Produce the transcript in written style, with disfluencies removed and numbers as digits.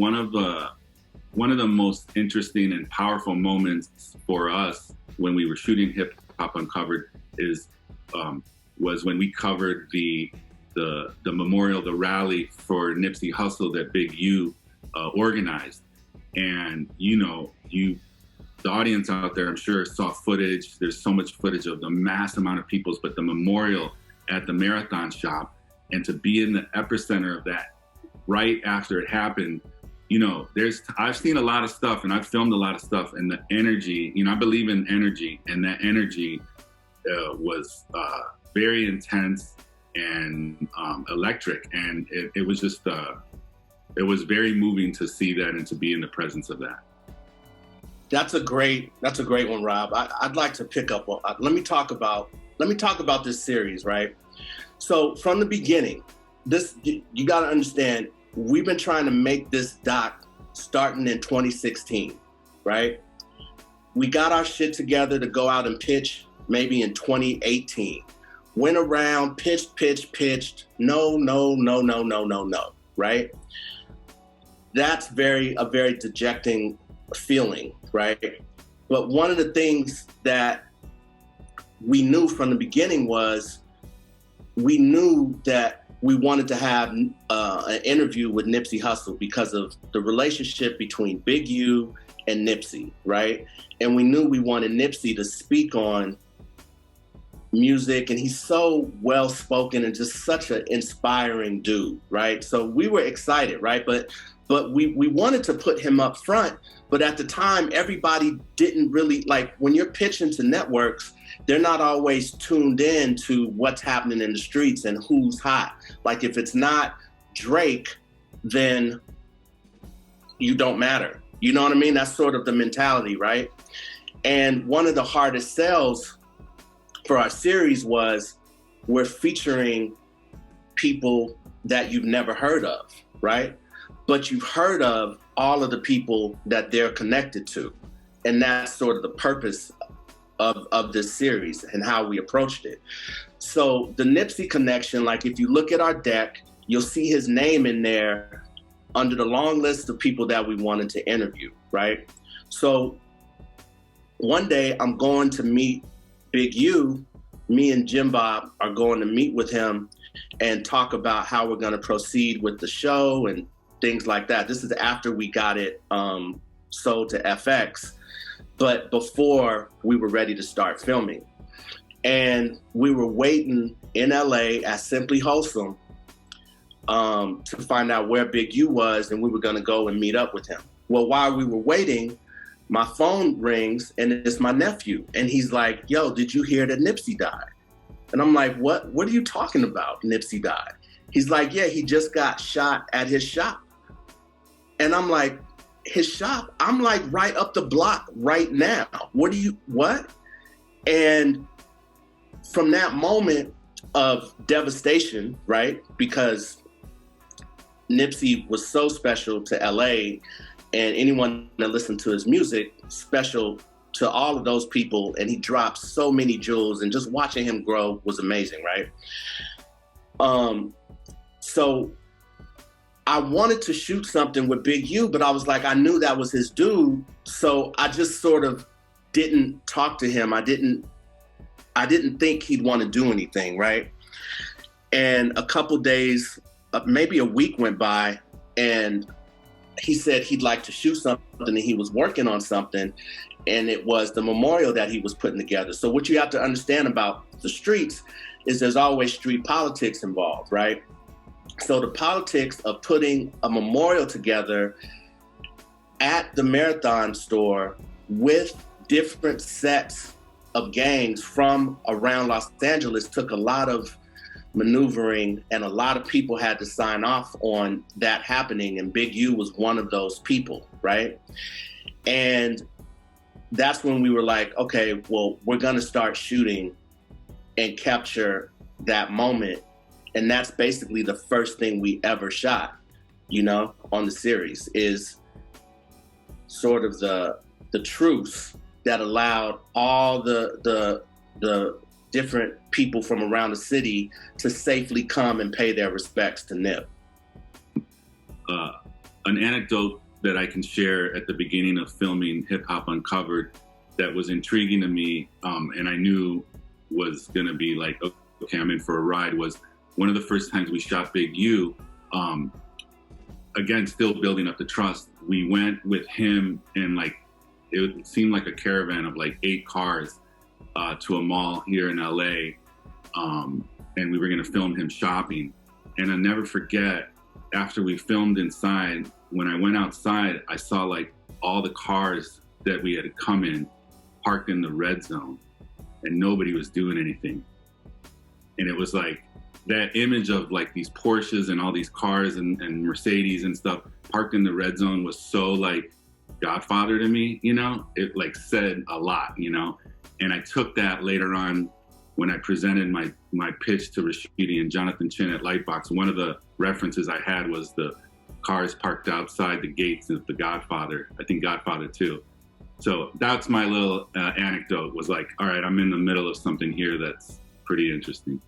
one of the most interesting and powerful moments for us when we were shooting Hip Hop Uncovered was when we covered the memorial, the rally for Nipsey Hussle that Big U organized. And the audience out there, I'm sure, saw footage. There's so much footage of the mass amount of people, but the memorial at the Marathon Shop, and to be in the epicenter of that right after it happened, I've seen a lot of stuff and I've filmed a lot of stuff, and the energy, I believe in energy, and that energy was very intense and electric, and it was just it was very moving to see that and to be in the presence of that. That's a great one, Rob. I'd like to pick up on. Let me talk about this series, right? So from the beginning, you got to understand, we've been trying to make this doc starting in 2016, right? We got our shit together to go out and pitch maybe in 2018. Went around, pitched. No, right? That's a very dejecting feeling, right? But one of the things that we knew from the beginning was we knew that we wanted to have an interview with Nipsey Hussle because of the relationship between Big U and Nipsey, right? And we knew we wanted Nipsey to speak on music, and he's so well-spoken and just such an inspiring dude, right? So we were excited, right? But we wanted to put him up front, but at the time, everybody didn't really, like, when you're pitching to networks, they're not always tuned in to what's happening in the streets and who's hot. Like, if it's not Drake, then you don't matter. You know what I mean? That's sort of the mentality, right? And one of the hardest sells for our series was we're featuring people that you've never heard of, right? But you've heard of all of the people that they're connected to. And that's sort of the purpose of this series and how we approached it. So the Nipsey connection, like if you look at our deck, you'll see his name in there under the long list of people that we wanted to interview, right? So one day I'm going to meet Big U. Me and Jim Bob are going to meet with him and talk about how we're going to proceed with the show and things like that. This is after we got it sold to FX, but before we were ready to start filming. And we were waiting in LA at Simply Wholesome to find out where Big U was, and we were going to go and meet up with him. Well, while we were waiting, my phone rings and it's my nephew. And he's like, yo, did you hear that Nipsey died? And I'm like, what are you talking about? Nipsey died. He's like, yeah, he just got shot at his shop. And I'm like, his shop? I'm like right up the block right now. What? And from that moment of devastation, right? Because Nipsey was so special to LA, and anyone that listened to his music, special to all of those people, and he dropped so many jewels, and just watching him grow was amazing, right? So I wanted to shoot something with Big U, but I was like, I knew that was his dude, so I just sort of didn't talk to him. I didn't think he'd want to do anything, right? And a couple days, maybe a week went by, and he said he'd like to shoot something, and he was working on something, and it was the memorial that he was putting together. So what you have to understand about the streets is there's always street politics involved, right? So the politics of putting a memorial together at the Marathon store with different sets of gangs from around Los Angeles took a lot of maneuvering, and a lot of people had to sign off on that happening, and Big U was one of those people, right? And that's when we were like, okay, well, we're gonna start shooting and capture that moment. And that's basically the first thing we ever shot, on the series, is sort of the truce that allowed all the different people from around the city to safely come and pay their respects to Nip. an anecdote that I can share at the beginning of filming Hip Hop Uncovered that was intriguing to me, and I knew was going to be like, okay, I'm in for a ride, was one of the first times we shot Big U. Again, still building up the trust. We went with him and like, it seemed like a caravan of like 8 cars to a mall here in LA. And we were going to film him shopping. And I'll never forget, after we filmed inside, when I went outside, I saw like all the cars that we had come in parked in the red zone and nobody was doing anything. And it was like that image of like these Porsches and all these cars and Mercedes and stuff parked in the red zone was so like Godfather to me, you know? It like said a lot, you know? And I took that later on when I presented my pitch to Rashidi and Jonathan Chin at Lightbox. One of the references I had was the cars parked outside the gates of The Godfather. I think Godfather 2. So that's my little anecdote, was like, all right, I'm in the middle of something here that's pretty interesting.